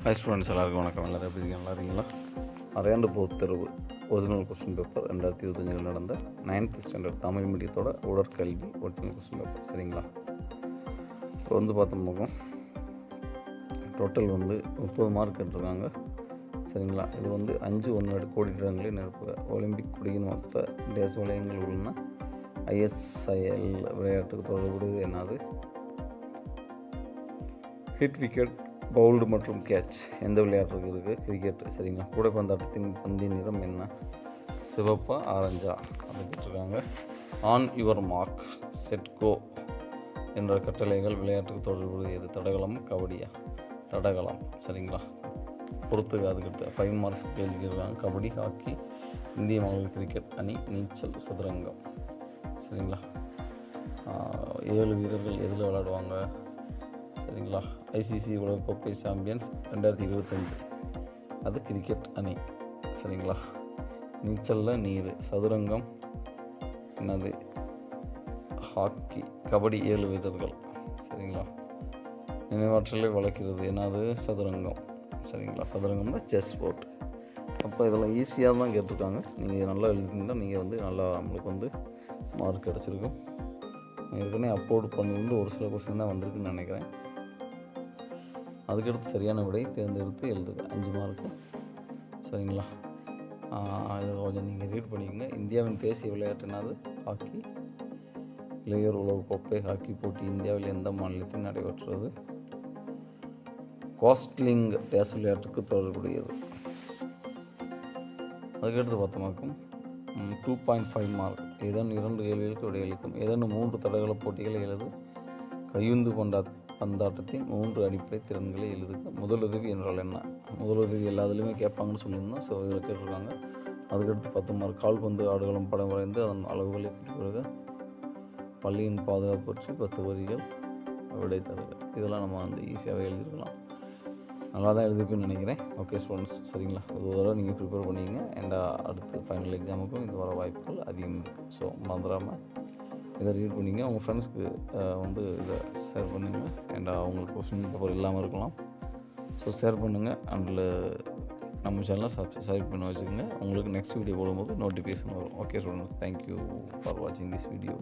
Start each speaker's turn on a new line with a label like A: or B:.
A: Hi students, எல்லாருக்கும் வணக்கம். எல்லோரும் எப்படி இருக்கீங்க? நல்லா இருக்கீங்களா? அரையாண்டு பொதுத் தேர்வு ஒரிஜினல் கொஸ்டின் பேப்பர் 2025 நடந்த 9th ஸ்டாண்டர்ட் தமிழ் மீடியத்தோட உடற்கல்வி ஒரிஜினல் கொஸ்டின் பேப்பர். சரிங்களா? இப்போ பார்த்தோம்னா டோட்டல் 30 மார்க் எடுத்துருக்காங்க. சரிங்களா? இது 5 1 கோடிடங்களை நிரப்புக. ஒலிம்பிக் கொடியின் மொத்த தேச வலயங்கள் உள்ளன. ISIL விளையாட்டுக்கு தொடர்புடையது என்னது? ஹிட் விக்கெட், பவுல்டு மற்றும் கேட்ச் எந்த விளையாட்டுக்கு இருக்குது? கிரிக்கெட். சரிங்களா? கூடைப்பந்தாட்டத்தின் பந்தின் நிறம் என்ன? சிவப்பா ஆரஞ்சா? அதை கேட்டிருக்காங்க. On your mark set go என்ற கட்டளைகள் விளையாட்டுக்கு தொடர்புடையது. தடகளம், கபடியா? தடகளம். சரிங்களா? பொறுத்துக்கு அதுக்கு 5 மார்க் கேள்விக்கிறாங்க. கபடி, ஹாக்கி, இந்திய மகளிர் கிரிக்கெட் அணி, நீச்சல், சதுரங்கம். சரிங்களா? 7 வீரர்கள் எதில் விளையாடுவாங்க? சரிங்களா? ICC உலகக்கோப்பை சாம்பியன்ஸ் 2025 அது கிரிக்கெட் அணி. சரிங்களா? நீச்சலில் நீர். சதுரங்கம் என்னது? ஹாக்கி. கபடி 7 வீரர்கள். சரிங்களா? நினைவாற்றலை வளர்க்கிறது என்னது? சதுரங்கம். சரிங்களா? சதுரங்கம்னா செஸ் போர்ட். அப்போ இதெல்லாம் ஈஸியாக தான் கேட்டிருக்காங்க. நீங்கள் நல்லா எழுதிங்கன்னா நீங்கள் நல்லா நம்மளுக்கு மார்க் கிடச்சிருக்கும். ஏற்கனவே அப்லோட் பண்ணது ஒரு சில கொஸ்டின் தான் வந்திருக்குன்னு நினைக்கிறேன். அதுக்கடுத்து சரியான விடை தேர்ந்தெடுத்து எழுதுங்க. 5 மார்க்கு. சரிங்களா? இதை கொஞ்சம் நீங்கள் ரீட் பண்ணிக்கோங்க. இந்தியாவின் தேசிய விளையாட்டு என்னது? ஹாக்கி. இளையோர் உலகக்கோப்பை ஹாக்கி போட்டி இந்தியாவில் எந்த மாநிலத்தில் நடைபெற்றது? கோஸ்ட்லிங் டேஸ் விளையாட்டுக்கு தொடர்புடையது. அதுக்கடுத்து பார்த்தோமாக்கும் 2.5 மார்க். இதன் 2 கேள்விகளுக்கு விடையளிக்கும். ஏதேனும் 3 தடகள போட்டிகளை எழுது. கையுந்து பந்தாட்டத்தின் 3 அடிப்படை திறன்களை எழுதுக. முதலுதவி என்றால் என்ன? முதலுதவி எல்லாத்துலேயுமே கேட்பாங்கன்னு சொல்லியிருந்தோம். ஸோ இதில் கேட்டிருக்காங்க. அதுக்கடுத்து 10 மார்க். கால்பந்து ஆடுகளம் படம் வரைந்து அதன் அளவுகளை குறிப்பிடுக. பள்ளியின் பாதுகாப்பு பற்றி 10 வரிகள் விடை தருக. இதெல்லாம் நம்ம ஈஸியாகவே எழுதிருக்கலாம். நல்லா தான் எழுதிருக்குன்னு நினைக்கிறேன். ஓகே ஸ்டூடெண்ட்ஸ், சரிங்களா? ஒரு தடவை நீங்கள் ப்ரிப்பேர் பண்ணிக்கங்க. அண்ட் அடுத்து ஃபைனல் எக்ஸாமுக்கும் இது வர வாய்ப்புகள் அதிகம் இருக்குது. ஸோ மறந்துடாமல் இதை ரீட் பண்ணிங்க. உங்கள் ஃப்ரெண்ட்ஸ்க்கு இதை ஷேர் பண்ணுங்கள். அண்ட் அவங்களுக்கு கொஸ்டின் பேப்பர் இல்லாமல் இருக்கலாம். ஸோ ஷேர் பண்ணுங்கள். அண்டில் நம்ம சேனலை சப்ஸ்கிரைப் பண்ணி வச்சுக்கோங்க. உங்களுக்கு நெக்ஸ்ட் வீடியோ போடும்போது நோட்டிஃபிகேஷன் வரும். ஓகே ஸ்டூடெண்ட்ஸ், தேங்க்யூ ஃபார் வாட்சிங் திஸ் வீடியோ.